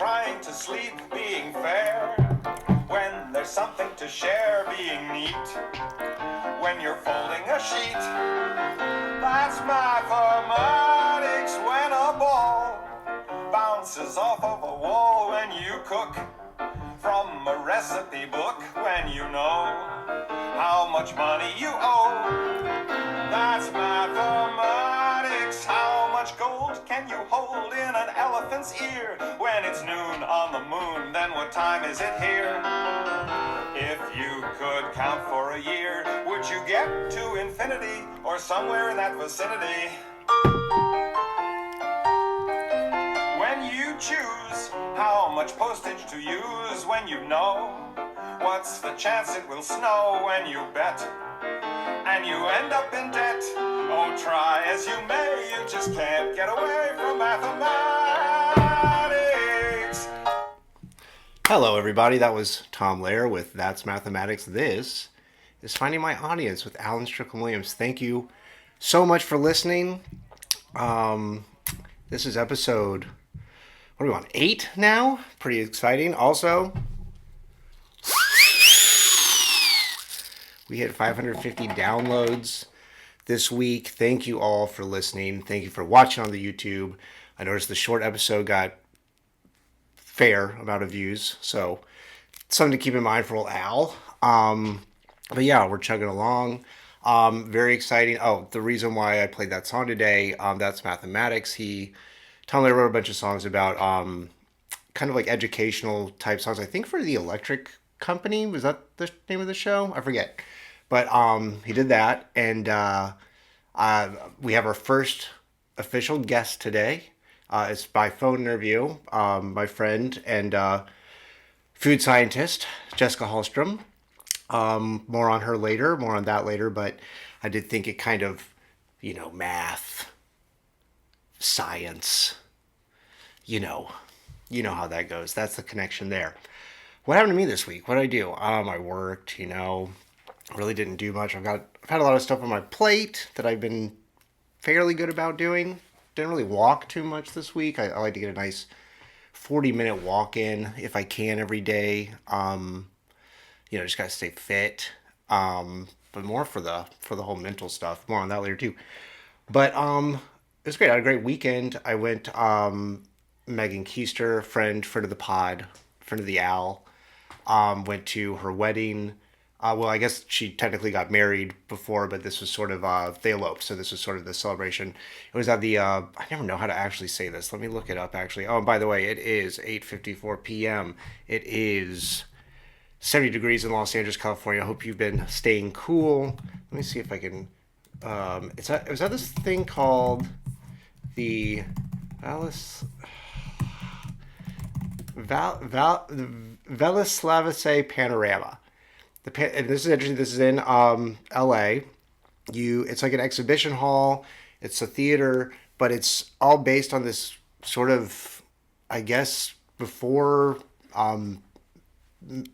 trying to sleep, being fair. When there's something to share, being neat. When you're folding a sheet, that's mathematics. When a ball bounces off of a wall, when you cook from a recipe book, when you know how much money you owe, that's mathematics. How much gold can you hold in an elephant's ear? When it's noon on the moon, then what time is it here? If you could count for a year, would you get to infinity or somewhere in that vicinity? When you choose how much postage to use, when you know what's the chance it will snow, when you bet and you end up in debt. Oh, try as you may, you just can't get away from mathematics. Hello, everybody. That was Tom Lair with That's Mathematics. This is Finding My Audience with Alan Strickland Williams. Thank you so much for listening. This is episode, what are we on, 8 now? Pretty exciting. Also, we hit 550 downloads this week. Thank you all for listening. Thank you for watching on the YouTube. I noticed the short episode got fair amount of views, so something to keep in mind for old Al. But yeah, we're chugging along. Very exciting. Oh, the reason why I played that song today, That's Mathematics. Tom Lair wrote a bunch of songs about kind of like educational type songs. I think for the Electric Company. Was that the name of the show? I forget. But he did that, and we have our first official guest today. It's by phone interview, my friend and food scientist, Jessica Hallstrom. More on that later, but I did think it kind of, math, science, you know how that goes. That's the connection there. What happened to me this week? What did I do? I worked, really didn't do much. I've had a lot of stuff on my plate that I've been fairly good about doing. Didn't really walk too much this week. I like to get a nice 40-minute walk in if I can every day. Just gotta stay fit. But more for the whole mental stuff. More on that later too. But it was great. I had a great weekend. I went Megan Keister, friend of the pod, friend of the Al, went to her wedding. Well, I guess she technically got married before, but this was sort of, they eloped, so this was sort of the celebration. It was at the, I never know how to actually say this. Let me look it up, actually. Oh, and by the way, it is 8:54 p.m. It is 70 degrees in Los Angeles, California. I hope you've been staying cool. Let me see if I can, it was at this thing called the Velislavice Panorama. And this is interesting. This is in L.A. It's like an exhibition hall. It's a theater, but it's all based on this sort of, I guess, before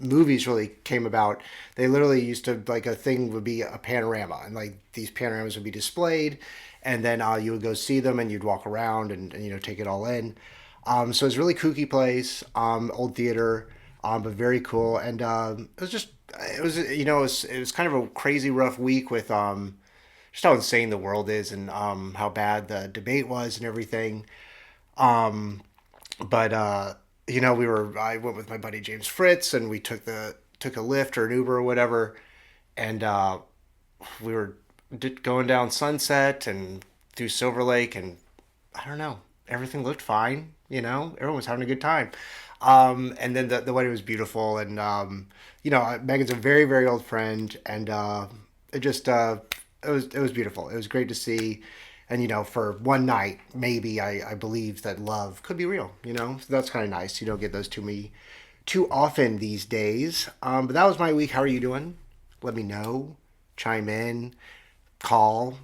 movies really came about. They literally used to, like, a thing would be a panorama, and like these panoramas would be displayed, and then you would go see them, and you'd walk around and take it all in. So it's a really kooky place, old theater, but very cool, and it was kind of a crazy rough week with just how insane the world is and how bad the debate was and everything. But I went with my buddy James Fritz, and we took a Lyft or an Uber or whatever, and we were going down Sunset and through Silver Lake, and I don't know, everything looked fine. Everyone was having a good time. And then the wedding was beautiful, and Megan's a very, very old friend, and it was beautiful. It was great to see, and for one night, maybe I believe that love could be real. So that's kind of nice. You don't get those too often these days. But that was my week. How are you doing? Let me know. Chime in. Call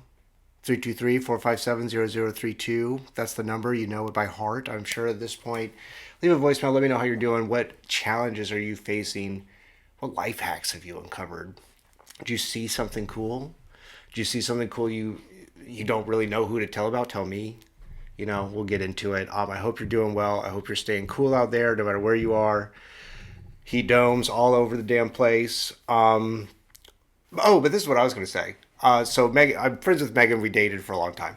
323-457-0032. That's the number. You know it by heart, I'm sure, at this point. Leave a voicemail. Let me know how you're doing. What challenges are you facing? What life hacks have you uncovered? Did you see something cool? Did you see something cool you don't really know who to tell about? Tell me. we'll get into it. I hope you're doing well. I hope you're staying cool out there, no matter where you are. Heat domes all over the damn place. Oh, but this is what I was going to say. So Megan, I'm friends with Megan. We dated for a long time.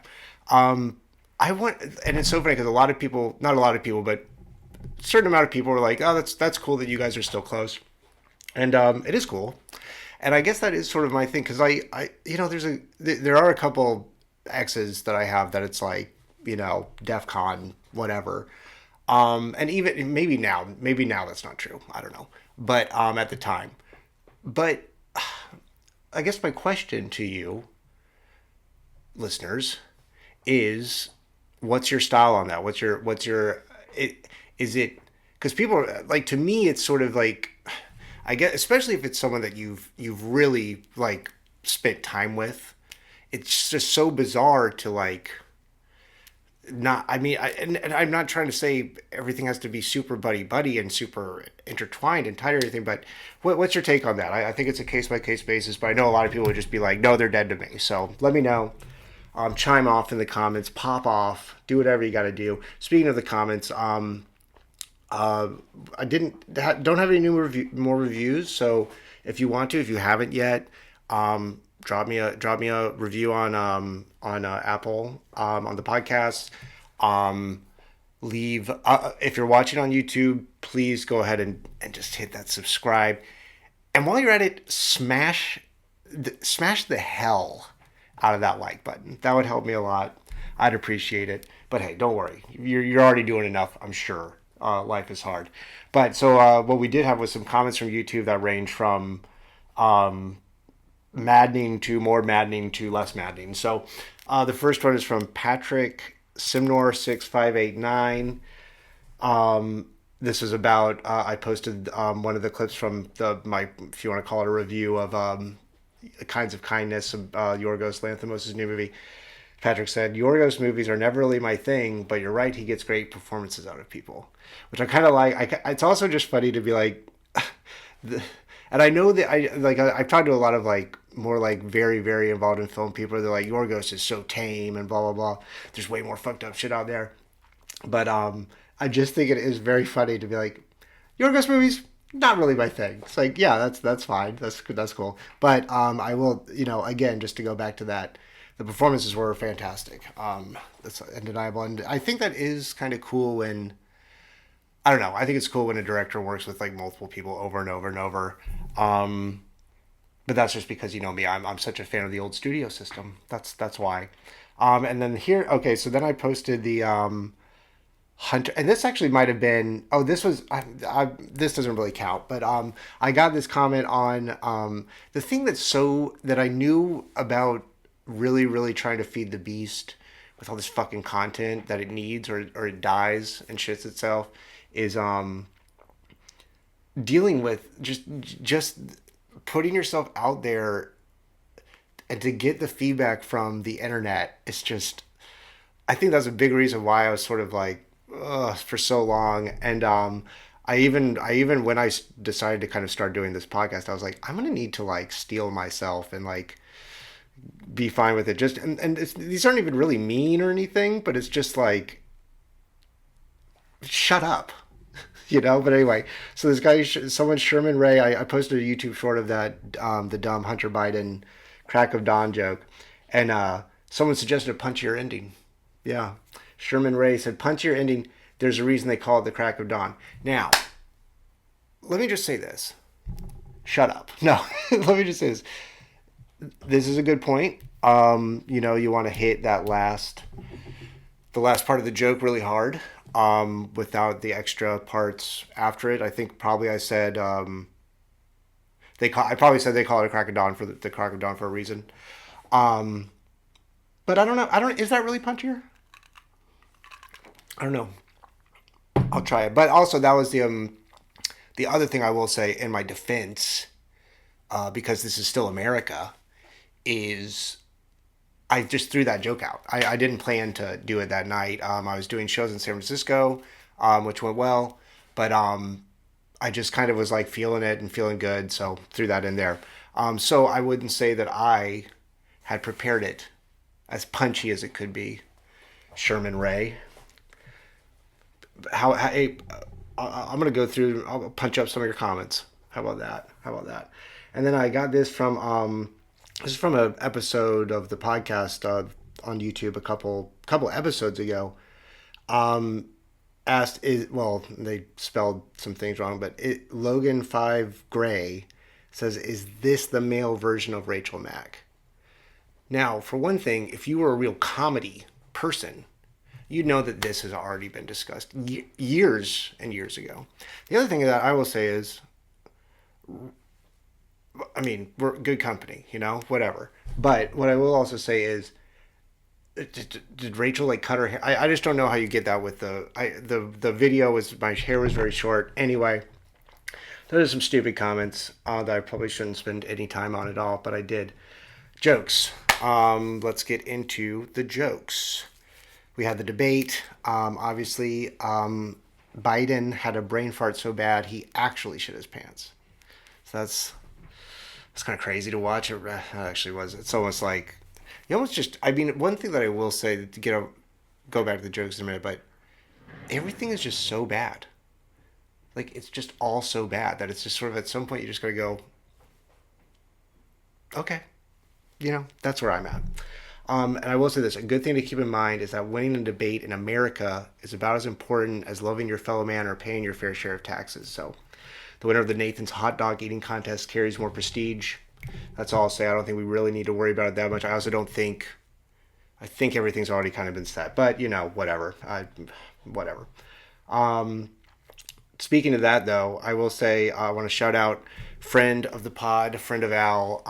I want, and it's so funny because a lot of people, not a lot of people, but a certain amount of people were like, "Oh, that's cool that you guys are still close," and it is cool. And I guess that is sort of my thing because there are a couple exes that I have that it's like DEF CON whatever, and even maybe now that's not true. I don't know, but at the time, but I guess my question to you, listeners, is what's your style on that? Is it because people are like to me it's sort of like I guess especially if it's someone that you've really like spent time with, it's just so bizarre to like not I mean and I'm not trying to say everything has to be super buddy buddy and super intertwined and tight or anything, but what's your take on that? I think it's a case by case basis, but I know a lot of people would just be like, no, they're dead to me. So let me know. Chime off in the comments, pop off, do whatever you got to do. Speaking of the comments, I don't have any more reviews. So if you want to, if you haven't yet, drop me a review on Apple on the podcast. Leave if you're watching on YouTube, please go ahead and just hit that subscribe. And while you're at it, smash the hell out of that like button. That would help me a lot. I'd appreciate it. But hey, don't worry. You're already doing enough, I'm sure. Life is hard. But so what we did have was some comments from YouTube that range from maddening to more maddening to less maddening. So the first one is from Patrick Simnor6589. This is about I posted one of the clips from my if you want to call it a review of Kinds of Kindness, Yorgos Lanthimos' new movie. Patrick said, Yorgos movies are never really my thing, but you're right, he gets great performances out of people, which I kind of like. It's also just funny to be like, and I know that I've talked to a lot of like more like very, very involved in film people. They're like, Yorgos is so tame and blah, blah, blah. There's way more fucked up shit out there. But I just think it is very funny to be like, Yorgos movies, not really my thing. It's like, yeah, that's fine. That's cool. But I will, again, just to go back to that, the performances were fantastic. That's undeniable. And I think that is kind of cool when, I don't know, I think it's cool when a director works with like multiple people over and over and over. But that's just because you know me. I'm such a fan of the old studio system. That's why. And then here, okay, so then I posted the Hunter, and this actually might have been. Oh, this was. This doesn't really count, but I got this comment on the thing that I knew about. Really, really trying to feed the beast with all this fucking content that it needs or it dies and shits itself is dealing with just putting yourself out there and to get the feedback from the internet. It's just I think that's a big reason why I was sort of like for so long. And I even when I decided to kind of start doing this podcast, I was like, I'm gonna need to like steel myself and like be fine with it. Just and these aren't even really mean or anything, but it's just like shut up. But anyway, so this guy, someone, Sherman Ray, I posted a YouTube short of that, the dumb Hunter Biden crack of dawn joke, and someone suggested a punchier ending. Yeah, Sherman Ray said punchier ending. There's a reason they call it the crack of dawn. Now, let me just say this. Shut up. No, let me just say this. This is a good point. You want to hit the last part of the joke really hard, without the extra parts after it. I think probably I said I probably said they call it a crack of dawn for the crack of dawn for a reason. But I don't know. Is that really punchier? I don't know. I'll try it. But also that was the other thing I will say in my defense, because this is still America, is I just threw that joke out. I didn't plan to do it that night. I was doing shows in San Francisco, which went well, but I just kind of was like feeling it and feeling good, so threw that in there. So I wouldn't say that I had prepared it as punchy as it could be. Sherman Ray. Hey, I'm gonna go through. I'll punch up some of your comments. How about that? How about that? And then I got this from this is from an episode of the podcast on YouTube a couple episodes ago. Asked is well they spelled some things wrong, but Logan 5 Gray says, "Is this the male version of Rachel Mack?" Now, for one thing, if you were a real comedy person, you'd know that this has already been discussed years and years ago. The other thing that I will say is, I mean, we're good company, whatever. But what I will also say is, did Rachel like cut her hair? I just don't know how you get that with the video was my hair was very short. Anyway, those are some stupid comments that I probably shouldn't spend any time on at all, but I did. Jokes. Let's get into the jokes. We had the debate. Obviously, Biden had a brain fart so bad he actually shit his pants. So that's kind of crazy to watch. It actually was. It's almost like you almost just. I mean, one thing that I will say to go back to the jokes in a minute, but everything is just so bad. Like it's just all so bad that it's just sort of at some point you just gotta go. Okay, that's where I'm at. And I will say this: a good thing to keep in mind is that winning a debate in America is about as important as loving your fellow man or paying your fair share of taxes. So, the winner of the Nathan's hot dog eating contest carries more prestige. That's all I'll say. I don't think we really need to worry about it that much. I also don't think. I think everything's already kind of been set, but whatever. Whatever. Speaking of that, though, I will say I want to shout out friend of the pod, friend of Al,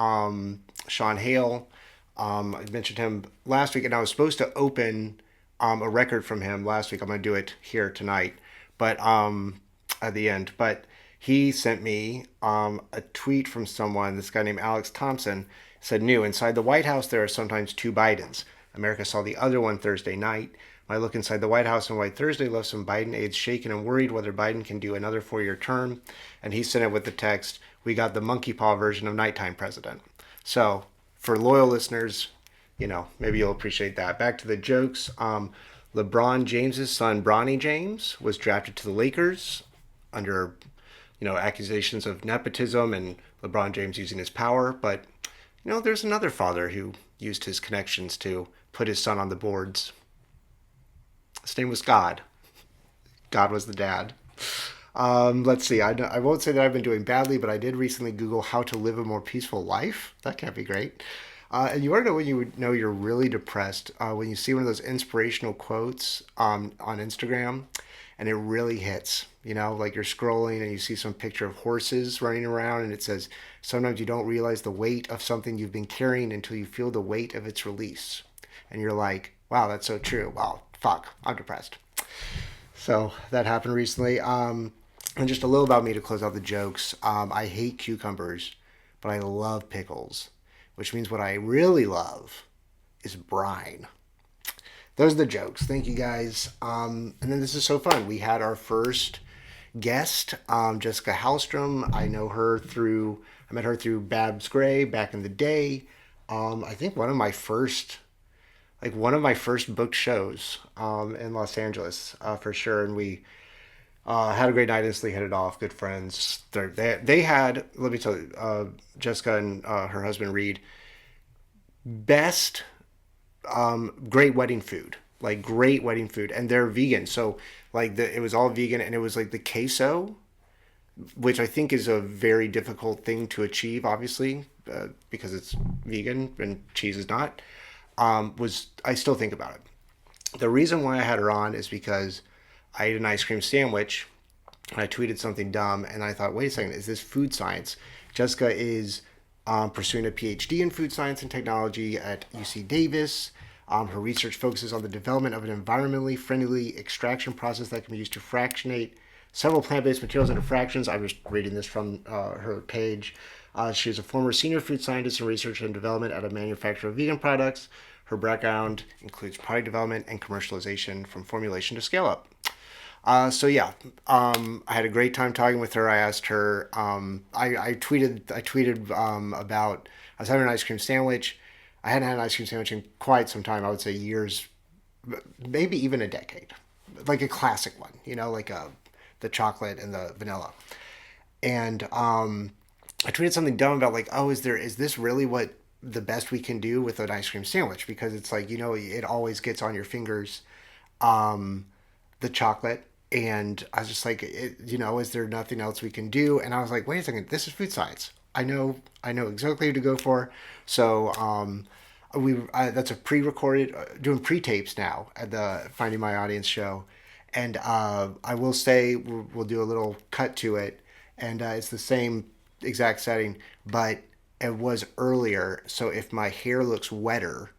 Sean Hale. I mentioned him last week, and I was supposed to open a record from him last week. I'm going to do it here tonight, but at the end. But he sent me a tweet from someone, this guy named Alex Thompson, said, "New, inside the White House, there are sometimes two Bidens. America saw the other one Thursday night. My look inside the White House on White Thursday left some Biden aides shaken and worried whether Biden can do another 4-year term." And he sent it with the text, "We got the monkey paw version of nighttime president." So for loyal listeners, maybe you'll appreciate that. Back to the jokes. LeBron James's son, Bronny James, was drafted to the Lakers under, accusations of nepotism and LeBron James using his power. But, there's another father who used his connections to put his son on the boards. His name was God. God was the dad. Let's see. I won't say that I've been doing badly, but I did recently Google how to live a more peaceful life. That can't be great. And you want to know when you would know you're really depressed? When you see one of those inspirational quotes on Instagram, and it really hits. Like you're scrolling and you see some picture of horses running around, and it says, "Sometimes you don't realize the weight of something you've been carrying until you feel the weight of its release." And you're like, wow, that's so true. Wow, fuck, I'm depressed. So that happened recently. And just a little about me to close out the jokes. I hate cucumbers, but I love pickles, which means what I really love is brine. Those are the jokes. Thank you guys. And then this is so fun. We had our first guest, Jessica Hallstrom. I met her through Babs Gray back in the day. I think one of my first booked shows in Los Angeles for sure. And we had a great night, instantly hit it off, good friends. They had, let me tell you, Jessica and her husband Reed, best great wedding food, and they're vegan. So it was all vegan, and it was like the queso, which I think is a very difficult thing to achieve, obviously, because it's vegan and cheese is not. I still think about it. The reason why I had her on is because I ate an ice cream sandwich, and I tweeted something dumb, and I thought, wait a second, is this food science? Jessica is pursuing a PhD in food science and technology at UC Davis. Her research focuses on the development of an environmentally friendly extraction process that can be used to fractionate several plant-based materials into fractions. I was reading this from her page. She is a former senior food scientist in research and development at a manufacturer of vegan products. Her background includes product development and commercialization from formulation to scale up. I had a great time talking with her. I asked her, I tweeted about, I was having an ice cream sandwich. I hadn't had an ice cream sandwich in quite some time. I would say years, maybe even a decade, like a classic one, like the chocolate and the vanilla. And I tweeted something dumb about like, oh, is this really what the best we can do with an ice cream sandwich? Because it's like, it always gets on your fingers, the chocolate. And I was just like, is there nothing else we can do? And I was like, wait a second, this is food science. I know exactly who to go for. So that's a pre-recorded, doing pre-tapes now at the Finding My Audience show, and I will say we'll do a little cut to it, and it's the same exact setting, but it was earlier. So if my hair looks wetter,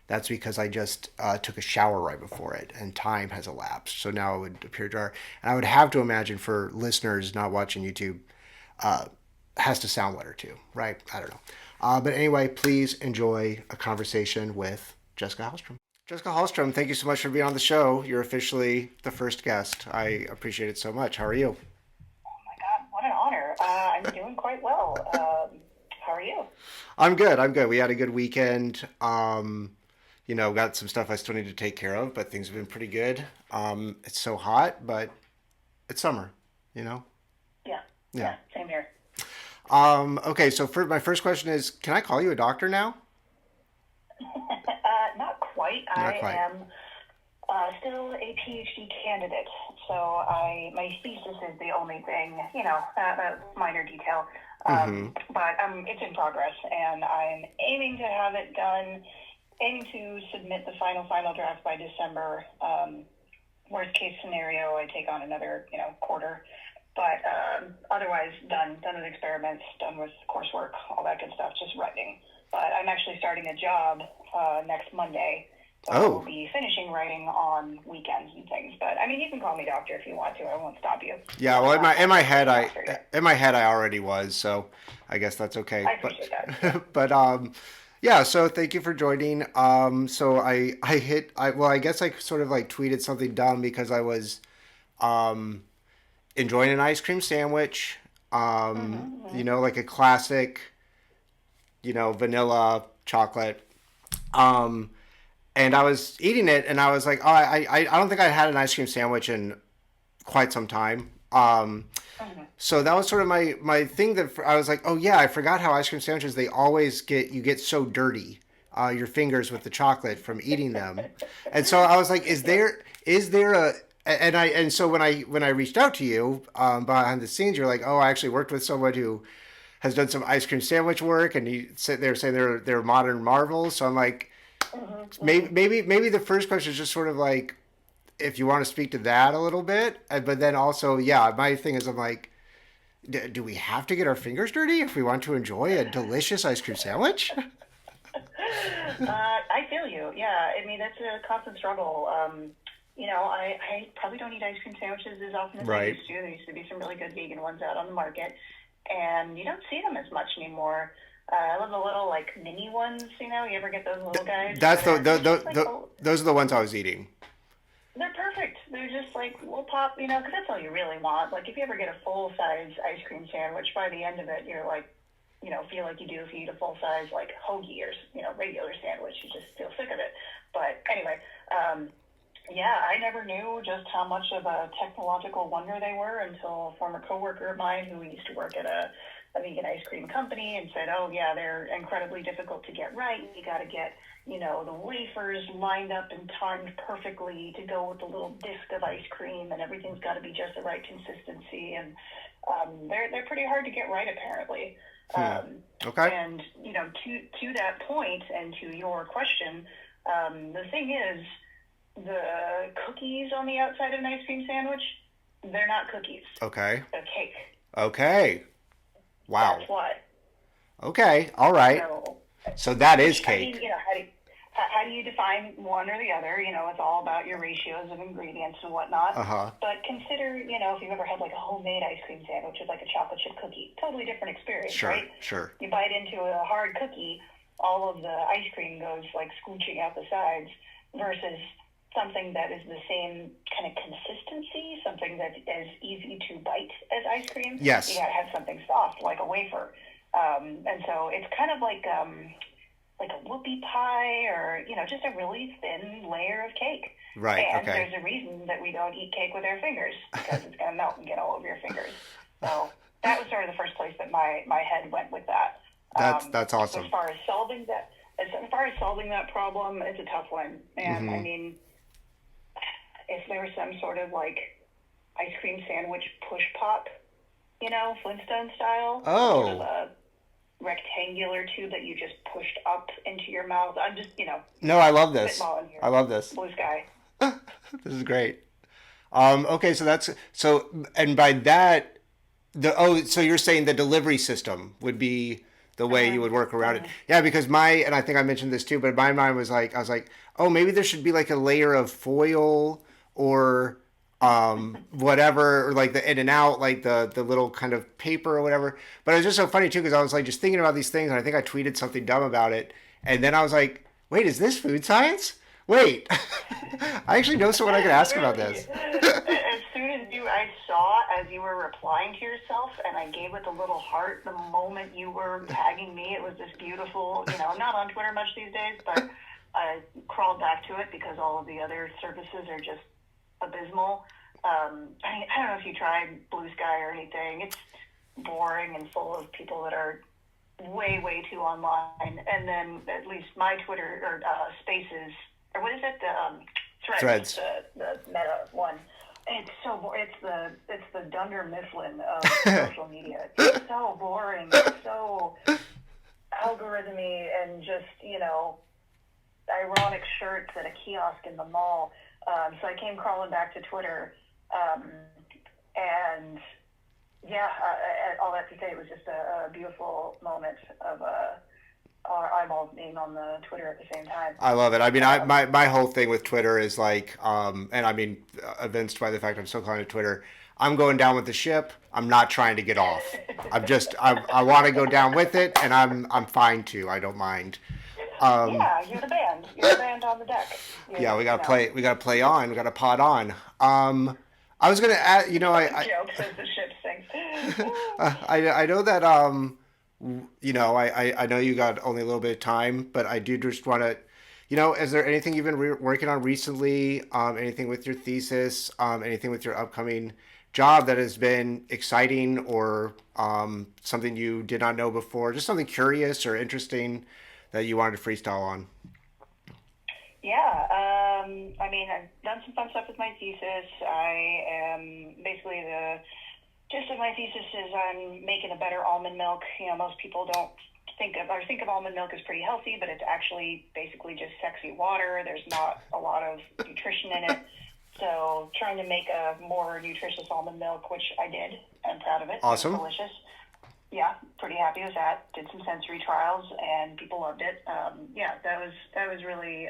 that's because I just took a shower right before it, and time has elapsed. So now it would appear drier. And I would have to imagine for listeners not watching YouTube, has to sound wetter too, right? I don't know. But anyway, please enjoy a conversation with Jessica Hallstrom. Jessica Hallstrom, thank you so much for being on the show. You're officially the first guest. I appreciate it so much. How are you? Oh my God, what an honor. I'm doing quite well. How are you? I'm good. I'm good. We had a good weekend. Got some stuff I still need to take care of, but things have been pretty good. It's so hot, but it's summer, you know? Yeah. Yeah. Yeah, same here. Okay, so my first question is, can I call you a doctor now? Not quite. Not I quite. am still a PhD candidate, so my thesis is the only thing, a minor detail. But it's in progress, and I'm aiming to have it done, aiming to submit the final draft by December. Worst case scenario, I take on another, quarter. But otherwise, done with experiments, done with coursework, all that good stuff, just writing. But I'm actually starting a job next Monday. So I will be finishing writing on weekends and things. But I mean, you can call me doctor if you want to. I won't stop you. Yeah, well, in my head, I already was, so I guess that's okay. I appreciate that. But yeah. So thank you for joining. So I guess I sort of like tweeted something dumb because I was enjoying an ice cream sandwich. Like a classic, vanilla chocolate. And I was eating it, and I was like, oh, I don't think I had an ice cream sandwich in quite some time. So that was sort of my thing that I was like, oh yeah, I forgot how ice cream sandwiches, they always you get so dirty, your fingers with the chocolate from eating them. And so I was like, is there a, and so when I reached out to you, behind the scenes, you're like, oh, I actually worked with someone who has done some ice cream sandwich work, and you said they were saying they're modern marvels. So I'm like, maybe the first question is just sort of like, if you want to speak to that a little bit, but then also, yeah, my thing is, I'm like, do we have to get our fingers dirty if we want to enjoy a delicious ice cream sandwich? I feel you. Yeah, I mean, that's a constant struggle. I probably don't eat ice cream sandwiches as often as I used to. There used to be some really good vegan ones out on the market, and you don't see them as much anymore. I love the little, like, mini ones, you ever get those little guys? Those are the ones I was eating. They're perfect. They're just like, we'll pop, because that's all you really want. Like, if you ever get a full-size ice cream sandwich, by the end of it, you're like, feel like you do if you eat a full-size, like, hoagie or, regular sandwich. You just feel sick of it. But anyway, yeah, I never knew just how much of a technological wonder they were until a former coworker of mine who used to work at a vegan ice cream company and said, oh, yeah, they're incredibly difficult to get right. You got to get, the wafers lined up and timed perfectly to go with the little disc of ice cream, and everything's got to be just the right consistency. And they're pretty hard to get right, apparently. Okay. And, to that point and to your question, the thing is, the cookies on the outside of an ice cream sandwich, they're not cookies. Okay. They're cake. Okay. Wow. That's why. Okay. All right. So that is cake. I mean, how do you define one or the other? It's all about your ratios of ingredients and whatnot. But consider, if you've ever had like a homemade ice cream sandwich with like a chocolate chip cookie, totally different experience, right? Sure. You bite into a hard cookie, all of the ice cream goes like scooching out the sides, versus something that is the same kind of consistency, something that is easy to bite as ice cream. Yes. You gotta have something soft, like a wafer. And so it's kind of like a whoopie pie, or, just a really thin layer of cake. Right. And Okay. there's a reason that we don't eat cake with our fingers, because it's going to melt and get all over your fingers. So that was sort of the first place that my head went with that. That's As awesome. far as solving that, problem, it's a tough one. And I mean, if there was some sort of like ice cream sandwich push pop, Flintstone style, sort of Oh, a rectangular tube that you just pushed up into your mouth. I'm just, no, I love this. spitballing here. I love this. Blue sky. This is great. Okay, so that's so, and by that, so you're saying the delivery system would be the way you would work around it? Yeah, because and I think I mentioned this too, but my mind was like, I was like, oh, maybe there should be like a layer of foil or whatever, or like the in and out, like the little kind of paper or whatever. But it was just so funny too, because I was like just thinking about these things, and I think I tweeted something dumb about it, and then I was like, wait, is this food science? Wait, I actually know someone I could ask about Literally, this. as soon as I saw as you were replying to yourself, and I gave it the little heart the moment you were tagging me. It was this beautiful, I'm not on Twitter much these days, but I crawled back to it because all of the other services are just abysmal. I don't know if you tried Blue Sky or anything. It's boring and full of people that are way too online. And then at least my Twitter or Spaces, or what is it? The Threads. Threads. The Meta one. It's so boring. It's the Dunder Mifflin of social media. It's so boring. It's so algorithmy and just ironic shirts at a kiosk in the mall. So I came crawling back to Twitter, and yeah, all that to say, it was just a beautiful moment of our eyeballs being on the Twitter at the same time. I love it. I mean, my whole thing with Twitter is like, and I mean, evinced by the fact I'm still calling it Twitter. I'm going down with the ship. I'm not trying to get off. I want to go down with it, and I'm fine to. I don't mind. Yeah, you're the band. You're the band on the deck. Yeah, we gotta play. We gotta play on. We gotta pod on. I was gonna add. Jokes as the ship sinks. I know that I know you got only a little bit of time, but I do just want to, is there anything you've been working on recently? Anything with your thesis? Anything with your upcoming job that has been exciting, or something you did not know before? Just something curious or interesting that you wanted to freestyle on. Yeah, I mean, I've done some fun stuff with my thesis. I am basically the gist of my thesis is I'm making a better almond milk. Most people don't think of almond milk as pretty healthy, but it's actually basically just sexy water. There's not a lot of nutrition in it. So trying to make a more nutritious almond milk, which I did. I'm proud of it. Awesome. It was delicious. Yeah, pretty happy with that. Did some sensory trials, and people loved it. Yeah, that was really.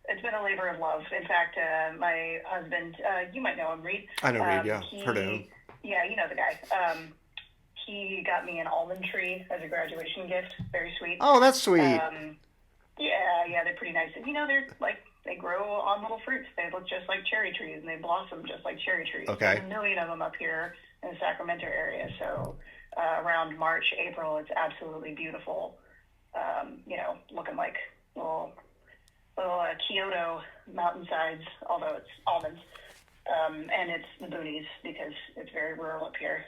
It's been a labor of love. In fact, my husband, you might know him, Reed. I know Reed. Yeah, heard of him. Yeah, you know the guy. He got me an almond tree as a graduation gift. Very sweet. Oh, that's sweet. Yeah, they're pretty nice. And they're like they grow on little fruits. They look just like cherry trees, and they blossom just like cherry trees. Okay. There's a million of them up here in the Sacramento area. So around March, April, it's absolutely beautiful. Looking like little Kyoto mountainsides, although it's almonds. And it's the boonies because it's very rural up here.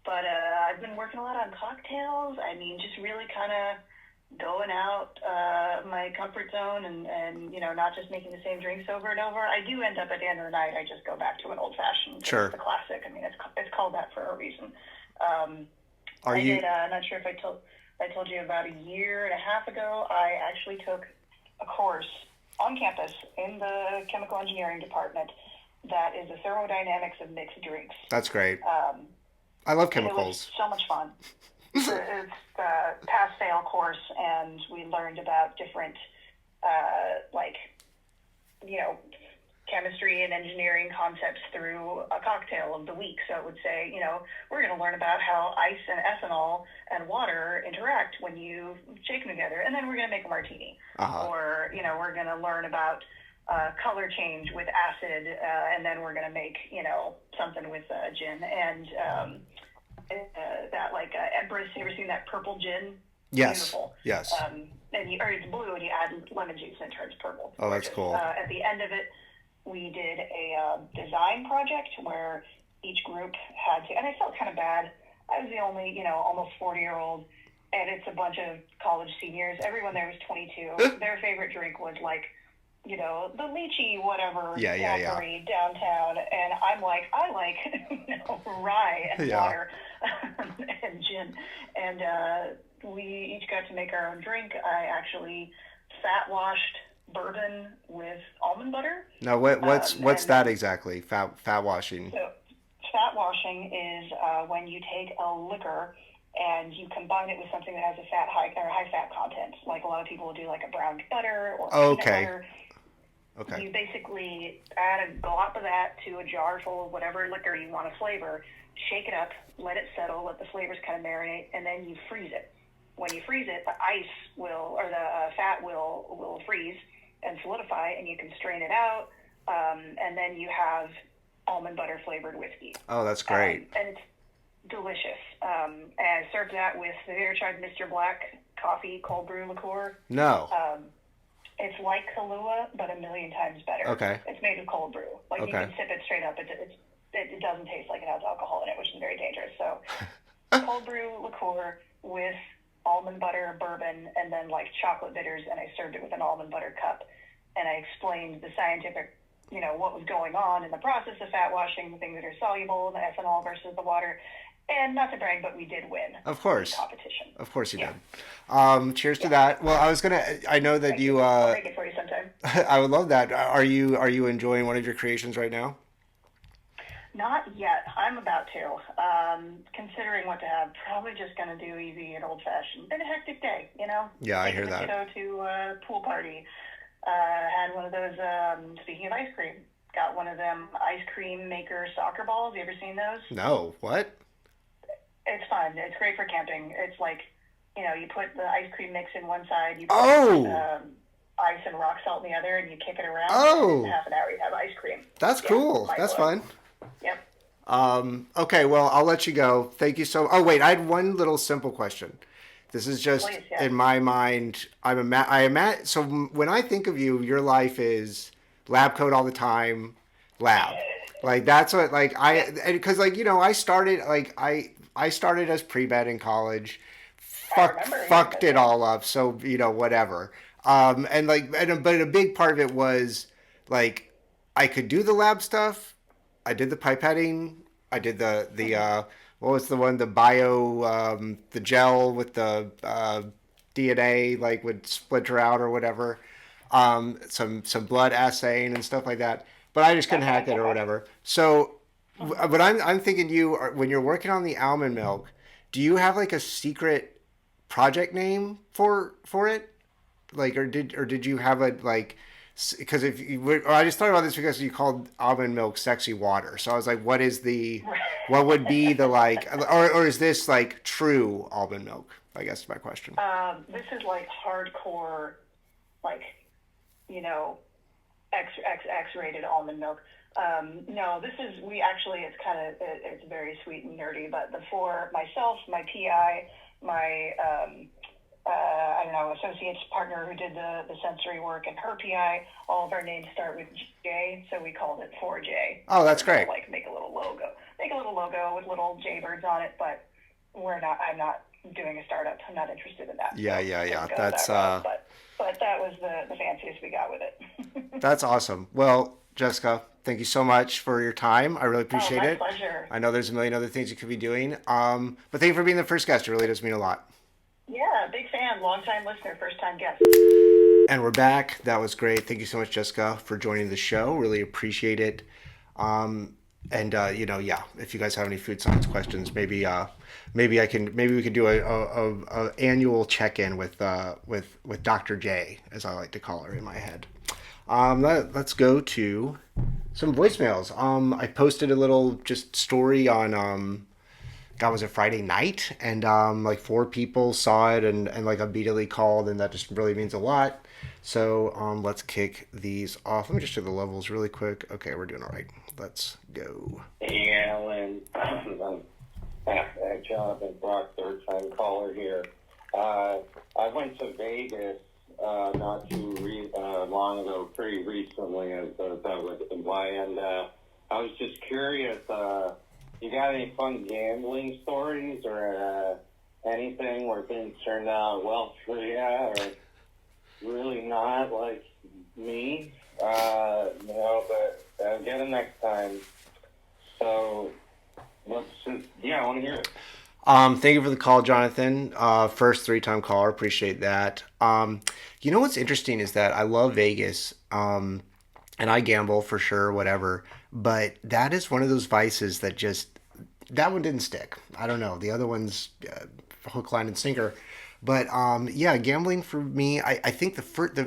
But I've been working a lot on cocktails. I mean, just really kind of going out my comfort zone and not just making the same drinks over and over. I do end up at the end of the night, I just go back to an old fashioned. Sure. It's the classic. I mean, it's called that for a reason. I'm not sure if I told you about a year and a half ago, I actually took a course on campus in the chemical engineering department that is the thermodynamics of mixed drinks. That's great. I love It chemicals. was so much fun. It's a pass-fail course, and we learned about different, chemistry and engineering concepts through a cocktail of the week. So it would say, we're going to learn about how ice and ethanol and water interact when you shake them together, and then we're going to make a martini. Uh-huh. Or, we're going to learn about color change with acid, and then we're going to make, something with gin. And Empress, you ever seen that purple gin? Yes. Beautiful. Yes. Or it's blue, and you add lemon juice, and it turns purple. It's Oh, that's gorgeous. cool. At the end of it, we did a design project where each group had to, and I felt kind of bad. I was the only, almost 40-year-old, and it's a bunch of college seniors. Everyone there was 22. Their favorite drink was like, the lychee, whatever, daiquiri downtown. And I'm like, I like rye and water and gin. And we each got to make our own drink. I actually fat washed bourbon with almond butter. Now, what's that exactly? Fat washing. So, fat washing is when you take a liquor and you combine it with something that has a high fat content. Like a lot of people will do like a browned butter or peanut butter. Okay. You basically add a glop of that to a jar full of whatever liquor you want to flavor, shake it up, let it settle, let the flavors kind of marinate, and then you freeze it. When you freeze it, the fat will freeze and solidify, and you can strain it out, and then you have almond butter flavored whiskey. Oh, that's great. And it's delicious. And I served that with, have you ever tried Mr. Black coffee cold brew liqueur? No. It's like Kahlua, but a million times better. Okay. It's made with cold brew. Like you can sip it straight up. It doesn't taste like it has alcohol in it, which is very dangerous. So cold brew liqueur with almond butter, bourbon, and then like chocolate bitters, and I served it with an almond butter cup. And I explained the scientific, what was going on in the process of fat washing, the things that are soluble, the ethanol versus the water. And not to brag, but we did win. Of course. The competition. Of course you did. Cheers to that. Well, I know that you, I'll make it for you sometime. I would love that. Are you enjoying one of your creations right now? Not yet. I'm about to. Considering what to have, probably just going to do easy and old-fashioned. Been a hectic day, Yeah, I hear that. Go to a pool party. Had one of those, speaking of ice cream, got one of them ice cream maker soccer balls. You ever seen those? No. What? It's fun. It's great for camping. It's like, you put the ice cream mix in one side, you put ice and rock salt in the other, and you kick it around. And in half an hour, you have ice cream. That's cool. That's fun. Yep. Okay, well, I'll let you go. Thank you so. Oh, wait, I had one little simple question. This is just in my mind. So when I think of you, your life is lab coat all the time, lab. Like that's what because I started as pre-med in college, fucked it all up. So whatever. But a big part of it was like I could do the lab stuff. I did the pipetting. I did the what was the one, the bio, the gel with the DNA would splinter out or whatever. Some blood assaying and stuff like that. But I just couldn't hack it or whatever. So, but I'm thinking when you're working on the almond milk, do you have a secret project name for it? Or did you have because I just thought about this because you called almond milk sexy water. So I was like, what would be the or is this true almond milk? I guess is my question. This is hardcore, X-rated almond milk. No, it's very sweet and nerdy, but for myself, my PI, my, associate's partner who did the sensory work, and her PI, all of our names start with J, so we called it 4J. Oh, that's great. Make a little logo with little Jaybirds on it, but I'm not doing a startup. I'm not interested in that. Yeah. That's, but that was the fanciest we got with it. That's awesome. Well, Jessica, thank you so much for your time. I really appreciate it. My pleasure. I know there's a million other things you could be doing. But thank you for being the first guest. It really does mean a lot. Yeah, big fan, long-time listener, first-time guest. And we're back. That was great. Thank you so much, Jessica, for joining the show. Really appreciate it. If you guys have any food science questions, maybe we could do a annual check-in with Dr. J, as I like to call her in my head. Let's go to some voicemails. I posted a little just story on was it Friday night, and 4 people saw it and immediately called, and that just really means a lot. So let's kick these off. Let me just do the levels really quick. Okay, we're doing all right. Let's go. Hey, Alan. Jonathan Brock, third-time caller here. I went to Vegas not too long ago, pretty recently, as that would imply, and I was just curious. You got any fun gambling stories or anything where things turned out well for you, or really not like me? But get it next time. So let's just, I want to hear it. Thank you for the call, Jonathan. First three-time caller, appreciate that. You know what's interesting is that I love Vegas, and I gamble for sure, whatever. But that is one of those vices that just that one didn't stick. I don't know. The other one's hook, line, and sinker. But yeah, gambling for me, I think the first,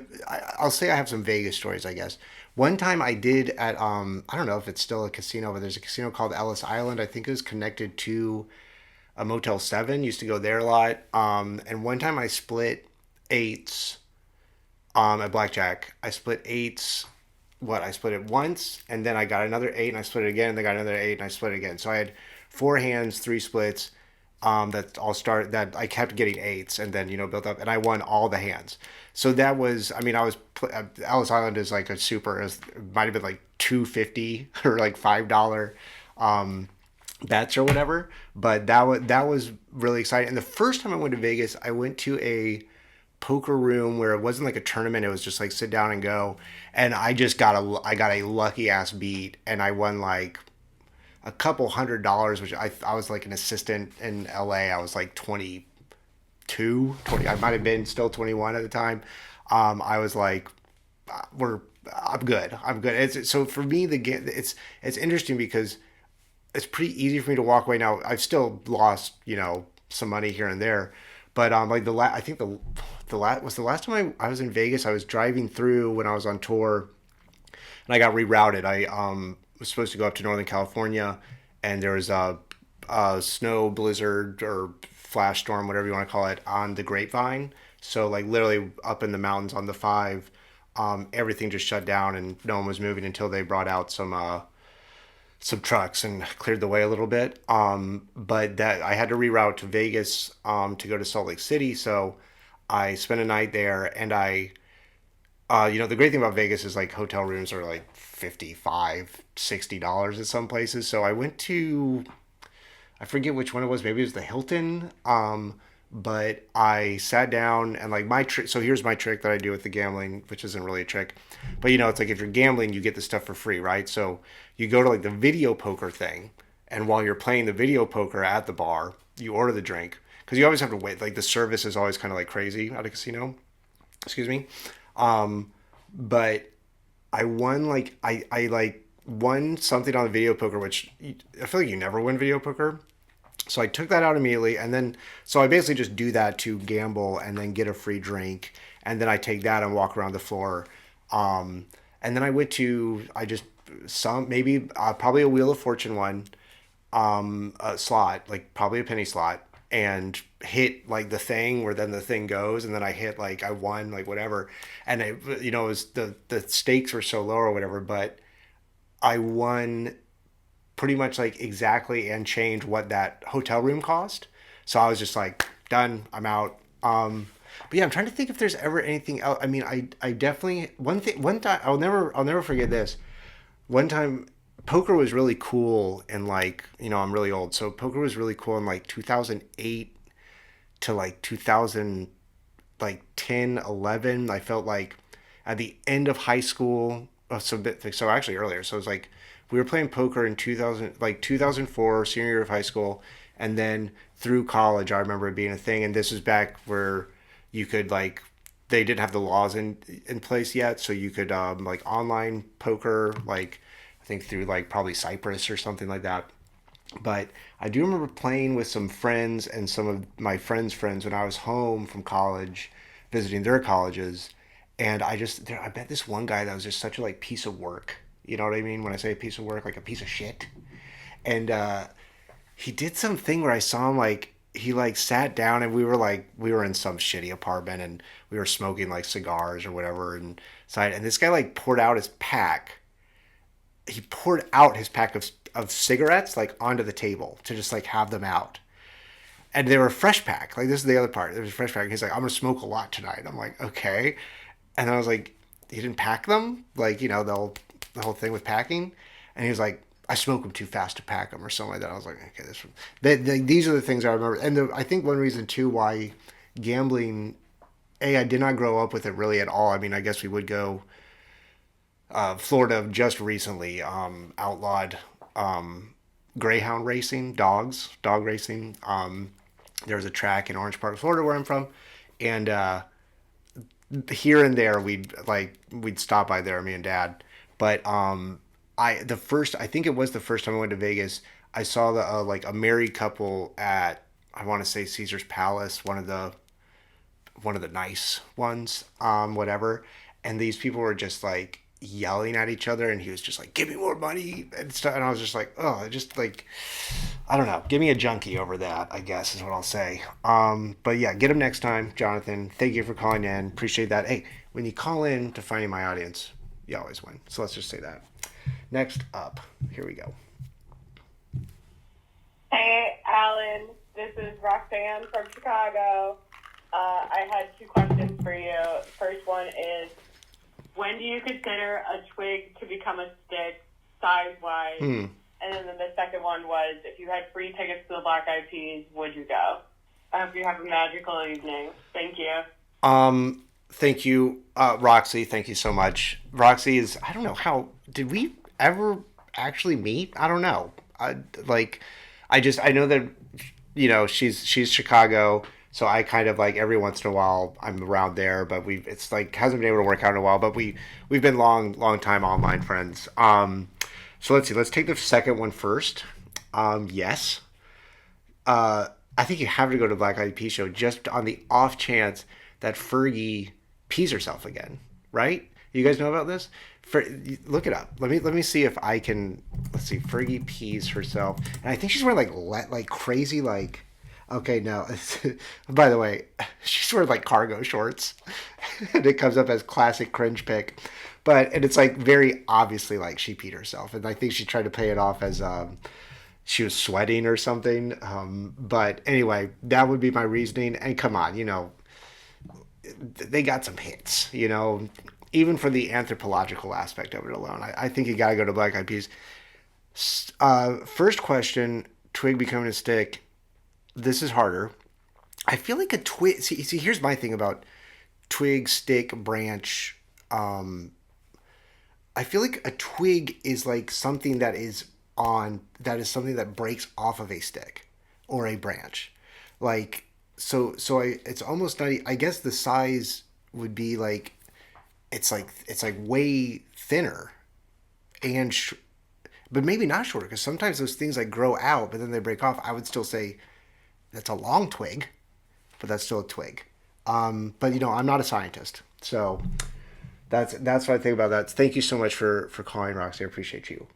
I'll say I have some Vegas stories, I guess. One time I did at I don't know if it's still a casino, but there's a casino called Ellis Island. I think it was connected to a Motel 7. Used to go there a lot. And one time I split eights at blackjack. I split eights. What? I split it once, and then I got another eight, and I split it again. And I got another eight, and I split it again. So I had four hands, three splits. That all start that I kept getting eights, and then built up, and I won all the hands. So that was, I mean, Ellis Island is like a super. It might have been like 250 or like $5 bets or whatever. But that was really exciting. And the first time I went to Vegas, I went to a poker room where it wasn't like a tournament. It was just like sit down and go. And I got a lucky ass beat, and I won like a couple $100, which I was like an assistant in LA. I was like 20. I might have been still 21 at the time. I was like, I'm good. I'm good. So for me, it's interesting because it's pretty easy for me to walk away. Now I've still lost, some money here and there, but like I think the last time I was in Vegas. I was driving through when I was on tour, and I got rerouted. I was supposed to go up to Northern California, and there was a snow blizzard or flash storm, whatever you want to call it, on the Grapevine. So like literally up in the mountains on the five, everything just shut down and no one was moving until they brought out some trucks and cleared the way a little bit. But that I had to reroute to Vegas to go to Salt Lake City. So I spent a night there, and the great thing about Vegas is like hotel rooms are like 55, $60 at some places. So I went to, I forget which one it was. Maybe it was the Hilton. But I sat down and like my trick. So here's my trick that I do with the gambling, which isn't really a trick, but it's like if you're gambling, you get the stuff for free, right? So you go to like the video poker thing, and while you're playing the video poker at the bar, you order the drink because you always have to wait. Like the service is always kind of like crazy at a casino. Excuse me. But I won like I like won something on the video poker, which I feel like you never win video poker. So I took that out immediately, and then so I basically just do that to gamble and then get a free drink, and then I take that and walk around the floor. And then I went to I just some maybe probably a Wheel of Fortune one, a slot like probably a penny slot, and hit like the thing where then the thing goes, and then I hit like I won like whatever, and it was the stakes were so low or whatever, but I won pretty much like exactly and change what that hotel room cost. So I was just like, done, I'm out. But yeah, I'm trying to think if there's ever anything else. I mean, I definitely one time I'll never forget this. One time poker was really cool, and like, I'm really old. So poker was really cool in like 2008 to like 2000 like 10, 11. I felt like at the end of high school, so actually earlier. So it was like we were playing poker in 2000, like 2004, senior year of high school, and then through college, I remember it being a thing. And this was back where you could like they didn't have the laws in place yet, so you could like online poker, like I think through like probably Cyprus or something like that. But I do remember playing with some friends and some of my friends when I was home from college, visiting their colleges, and I bet this one guy that was just such a like piece of work. You know what I mean when I say a piece of work, like a piece of shit. And he did something where I saw him like he like sat down, and we were in some shitty apartment, and we were smoking like cigars or whatever and this guy like poured out his pack of cigarettes like onto the table to just like have them out. and they were fresh pack. Like, this is the other part. There was a fresh pack. He's like, I'm gonna smoke a lot tonight. I'm like, okay. And I was like, you didn't pack them? Like, the whole thing with packing? And he was like, I smoke them too fast to pack them or something like that. I was like, okay, these are the things I remember. And I think one reason too why gambling, I did not grow up with it really at all. I mean, I guess we would go. Florida just recently outlawed greyhound racing, dog racing. There's a track in Orange Park, Florida, where I'm from, and here and there we'd stop by there, me and Dad. But I think it was the first time I went to Vegas. I saw a married couple at, I want to say, Caesar's Palace, one of the nice ones, whatever. And these people were just like yelling at each other, and he was just like, "Give me more money," and stuff. And I was just like, "Oh, just like, I don't know, give me a junkie over that, I guess is what I'll say." But yeah, get him next time, Jonathan. Thank you for calling in. Appreciate that. Hey, when you call in to Finding My Audience, you always win. So let's just say that. Next up, here we go. Hey, Alan. This is Roxanne from Chicago. I had two questions for you. The first one is, when do you consider a twig to become a stick, size-wise? And then the second one was, if you had free tickets to the Black Eyed Peas, would you go? I hope you have a magical evening. Thank you. Thank you, Roxy. Thank you so much. Roxy is, I don't know how, did we ever actually meet? I don't know. I know that, she's Chicago. So I kind of like every once in a while I'm around there, but it's like hasn't been able to work out in a while. But we've been long time online friends. So let's see. Let's take the second one first. Yes. I think you have to go to Black Eyed Peas show just on the off chance that Fergie pees herself again. Right? You guys know about this? Look it up. Let me see if I can. Let's see. Fergie pees herself, and I think she's wearing like crazy like. Okay, no. By the way, she's wearing like cargo shorts, and it comes up as classic cringe pic. And it's like very obviously like she peed herself, and I think she tried to pay it off as she was sweating or something. But anyway, that would be my reasoning. And come on, they got some hits, even for the anthropological aspect of it alone. I think you got to go to Black Eyed Peas. First question: twig becoming a stick. This is harder. I feel like a twig. See, here's my thing about twig, stick, branch. I feel like a twig is like something that is something that breaks off of a stick or a branch. Like, it's almost not. I guess the size would be like, it's like way thinner, but maybe not shorter, because sometimes those things like grow out, but then they break off. I would still say that's a long twig, but that's still a twig. But I'm not a scientist, so that's what I think about that. Thank you so much for calling, Roxy. I appreciate you.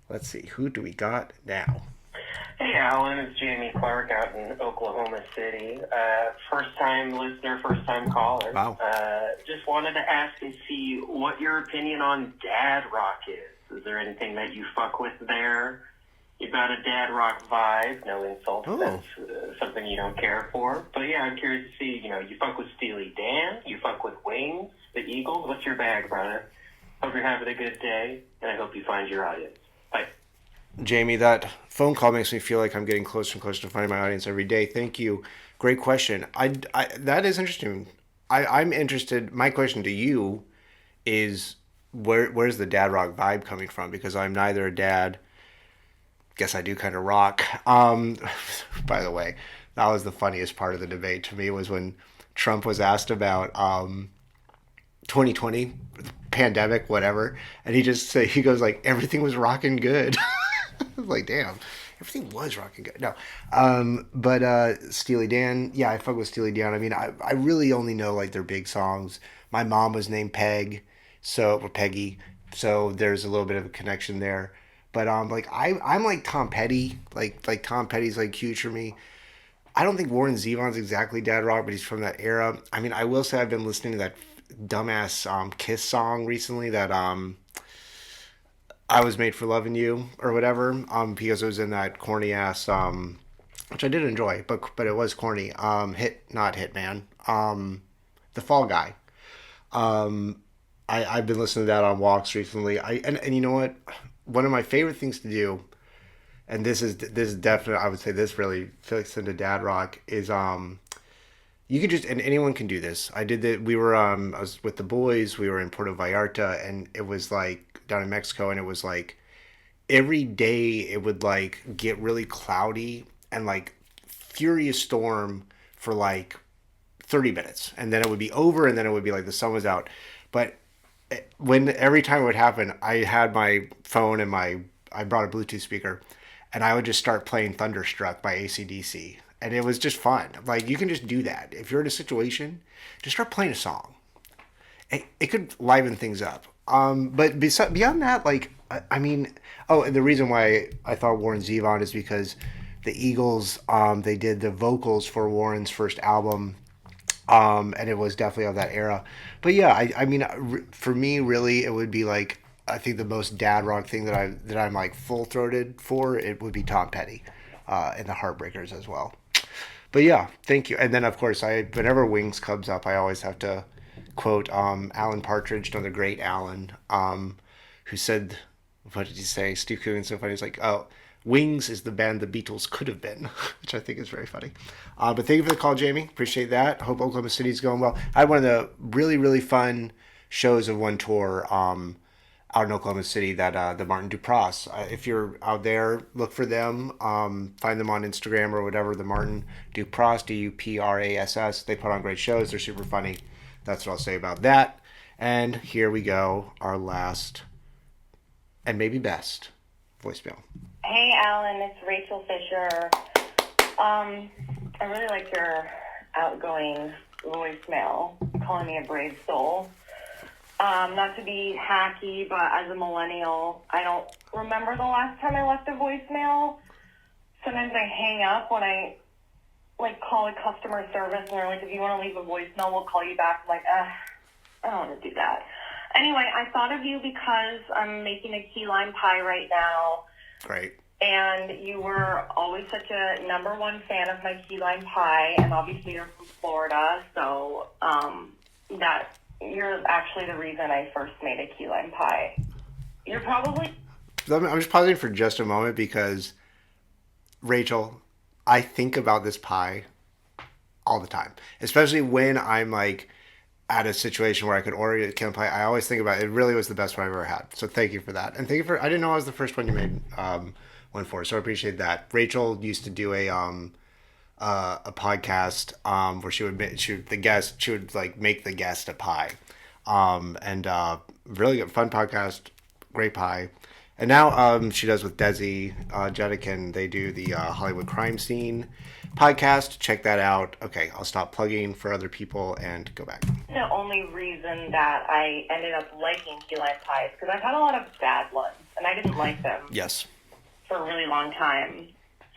Let's see, who do we got now? Hey, Alan, it's Jamie Clark out in Oklahoma City. First-time listener, first-time caller. Wow. Just wanted to ask and see what your opinion on dad rock is. Is there anything that you fuck with there? You've got a dad rock vibe, no insults. Oh. That's something you don't care for. But yeah, I'm curious to see, you fuck with Steely Dan, you fuck with Wings, the Eagles. What's your bag, brother? Hope you're having a good day, and I hope you find your audience. Bye. Jamie, that phone call makes me feel like I'm getting closer and closer to finding my audience every day. Thank you. Great question. That is interesting. I'm interested. My question to you is, where's the dad rock vibe coming from? Because I'm neither a dad. Guess I do kind of rock. By the way, that was the funniest part of the debate to me, was when Trump was asked about 2020, pandemic, whatever, and he goes like, everything was rocking good. I was like, damn, everything was rocking good. No, but Steely Dan, yeah, I fuck with Steely Dan. I mean, I really only know like their big songs. My mom was named Peggy, so there's a little bit of a connection there. But like I'm like Tom Petty, like Tom Petty's like huge for me. I don't think Warren Zevon's exactly dad rock, but he's from that era. I mean, I will say I've been listening to that dumbass Kiss song recently, that I Was Made for Loving You or whatever, because it was in that corny ass which I did enjoy, but it was corny. Not Hitman. The Fall Guy. I've been listening to that on walks recently. And you know what? One of my favorite things to do, and this is definitely, I would say this really fits into dad rock, is you can just, and anyone can do this. I did that. I was with the boys. We were in Puerto Vallarta, and it was like down in Mexico, and it was like every day it would like get really cloudy and like furious storm for like 30 minutes, and then it would be over, and then it would be like the sun was out. But when every time it would happen, I had my phone and I brought a Bluetooth speaker, and I would just start playing Thunderstruck by AC/DC, and it was just fun. Like you can just do that if you're in a situation, just start playing a song. It could liven things up. But beyond that, like I mean, oh, and the reason why I thought Warren Zevon is because the Eagles, they did the vocals for Warren's first album, and it was definitely of that era. But yeah, I mean, for me, really, it would be like I think the most dad rock thing that I'm like full throated for it would be Tom Petty, and the Heartbreakers as well. But yeah, thank you. And then of course, whenever Wings comes up, I always have to quote Alan Partridge, another great Alan, who said, "What did he say?" Steve Coogan's so funny. He's like, "Oh, Wings is the band the Beatles could have been," which I think is very funny. But thank you for the call, Jamie. Appreciate that. Hope Oklahoma City's going well. I had one of the really, really fun shows of one tour out in Oklahoma City that the Martin Duprass. If you're out there, look for them. Find them on Instagram or whatever. The Martin Duprass, Duprass. They put on great shows. They're super funny. That's what I'll say about that. And here we go. Our last and maybe best voicemail. Hey, Alan, it's Rachel Fisher. I really like your outgoing voicemail, calling me a brave soul. Not to be hacky, but as a millennial, I don't remember the last time I left a voicemail. Sometimes I hang up when I call a customer service, and they're like, if you want to leave a voicemail, we'll call you back. I'm like, I don't want to do that. Anyway, I thought of you because I'm making a key lime pie right now. Great. And you were always such a #1 fan of my key lime pie, and obviously you're from Florida, so that you're actually the reason I first made a key lime pie. You're probably... I'm just pausing for just a moment because, Rachel, I think about this pie all the time, especially when I'm like at a situation where I could order a key lime pie. I always think about it. It really was the best one I've ever had. So thank you for that. And thank you for, I didn't know I was the first one you made one for, so I appreciate that. Rachel used to do a podcast where she would like make the guest a pie, and really good, fun podcast, great pie. And now she does with Desi Jetikin. They do the Hollywood Crime Scene podcast. Check that out. Okay, I'll stop plugging for other people and go back. The only reason that I ended up liking key lime pies because I've had a lot of bad ones and I didn't like them. Yes. For a really long time.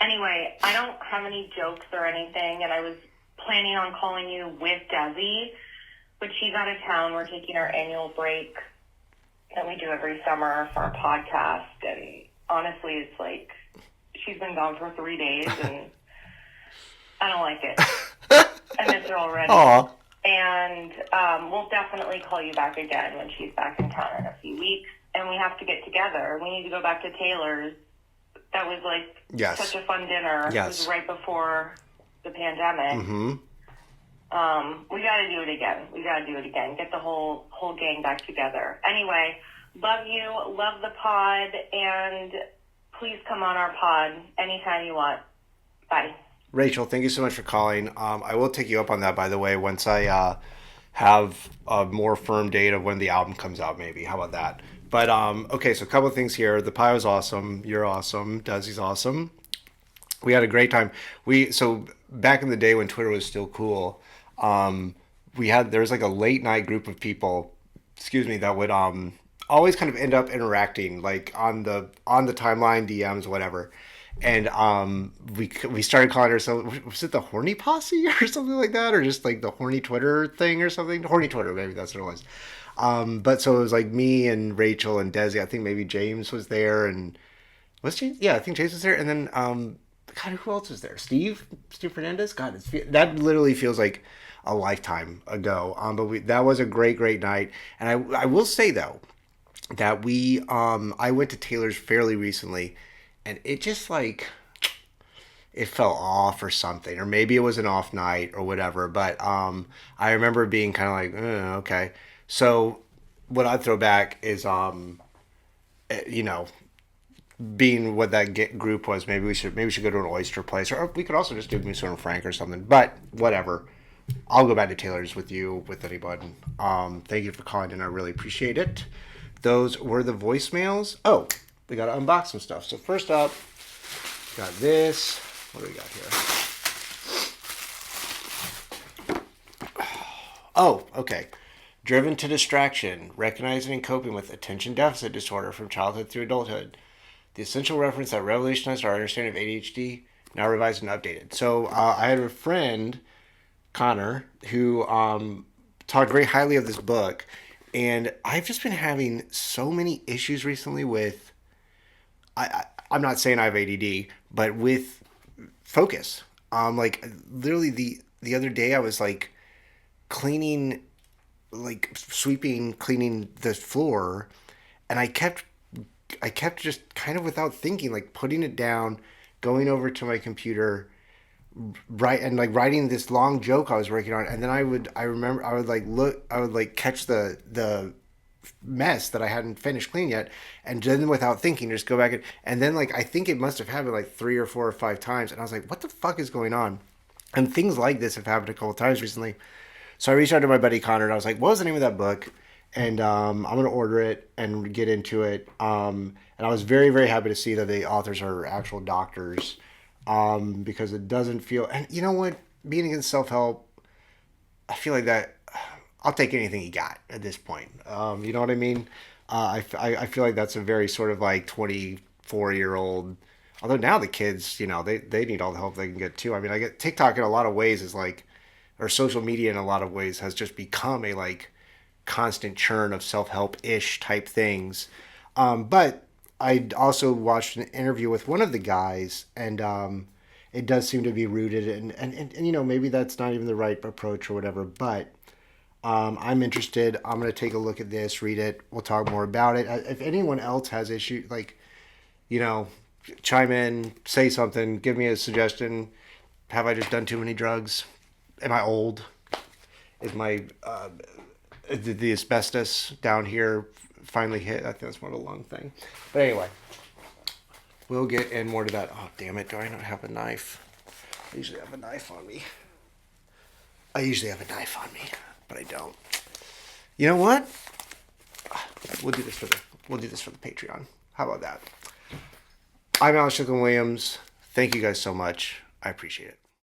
Anyway, I don't have any jokes or anything, and I was planning on calling you with Desi, but she's out of town. We're taking our annual break that we do every summer for our podcast, and honestly, it's like she's been gone for 3 days, and I don't like it. I miss her already. Aww. And we'll definitely call you back again when she's back in town in a few weeks, and we have to get together. We need to go back to Taylor's. That was like such a fun dinner. Yes. It was right before the pandemic. Mm-hmm. We got to do it again. Get the whole gang back together. Anyway, love you, love the pod, and please come on our pod anytime you want. Bye. Rachel, thank you so much for calling. I will take you up on that, by the way, once I have a more firm date of when the album comes out, maybe. How about that? But, okay, so a couple of things here. The pie was awesome. You're awesome. Desi's awesome. We had a great time. So back in the day when Twitter was still cool, there was like a late night group of people, that would always kind of end up interacting, like on the timeline, DMs, whatever. And we started calling ourselves, was it the Horny Posse or something like that? Or just like the Horny Twitter thing or something? Horny Twitter, maybe that's what it was. But so it was like me and Rachel and Desi. I think maybe James was there, and was James? Yeah, I think James was there. And then God, who else is there? Steve Fernandez. God, that literally feels like a lifetime ago. But that was a great night. And I will say though that I went to Taylor's fairly recently, and it just like it fell off or something, or maybe it was an off night or whatever. But I remember being kind of like, okay. So what I'd throw back is you know, being what that group was, maybe we should go to an oyster place, or we could also just do Musso and Frank or something. But whatever, I'll go back to Taylor's with you, with anyone. Thank you for calling in. I really appreciate it. Those were the voicemails. Oh, we got to unbox some stuff. So first up, got this. What do we got here? Oh, okay. Driven to distraction, recognizing and coping with attention deficit disorder from childhood through adulthood. The essential reference that revolutionized our understanding of ADHD, now revised and updated. So I had a friend, Connor, who talked very highly of this book, and I've just been having so many issues recently with, I'm not saying I have ADD, but with focus. Like literally the other day I was like cleaning, like sweeping, cleaning the floor, and I kept just kind of without thinking, like putting it down, going over to my computer, writing this long joke I was working on, and then I would catch the mess that I hadn't finished cleaning yet, and then without thinking just go back and then like I think it must have happened like 3 or 4 or 5 times, and I was like, what the fuck is going on? And things like this have happened a couple times recently. So I reached out to my buddy Connor, and I was like, what was the name of that book? And I'm going to order it and get into it. And I was very, very happy to see that the authors are actual doctors, because it doesn't feel... And you know what? Being against self-help, I feel like that... I'll take anything you got at this point. You know what I mean? I feel like that's a very sort of like 24-year-old... Although now the kids, you know, they need all the help they can get too. I mean, I get TikTok in a lot of ways is like... Or social media in a lot of ways has just become a like... constant churn of self-help-ish type things. But I also watched an interview with one of the guys, and it does seem to be rooted and you know, maybe that's not even the right approach or whatever, but I'm interested. I'm going to take a look at this, read it. We'll talk more about it. If anyone else has issues, like, you know, chime in, say something, give me a suggestion. Have I just done too many drugs? Am I old? Is my... the asbestos down here finally hit. I think that's more of a lung thing. But anyway, we'll get in more to that. Oh, damn it. Do I not have a knife? I usually have a knife on me. But I don't. You know what? We'll do this for the Patreon. How about that? I'm Alex Strickland Williams. Thank you guys so much. I appreciate it.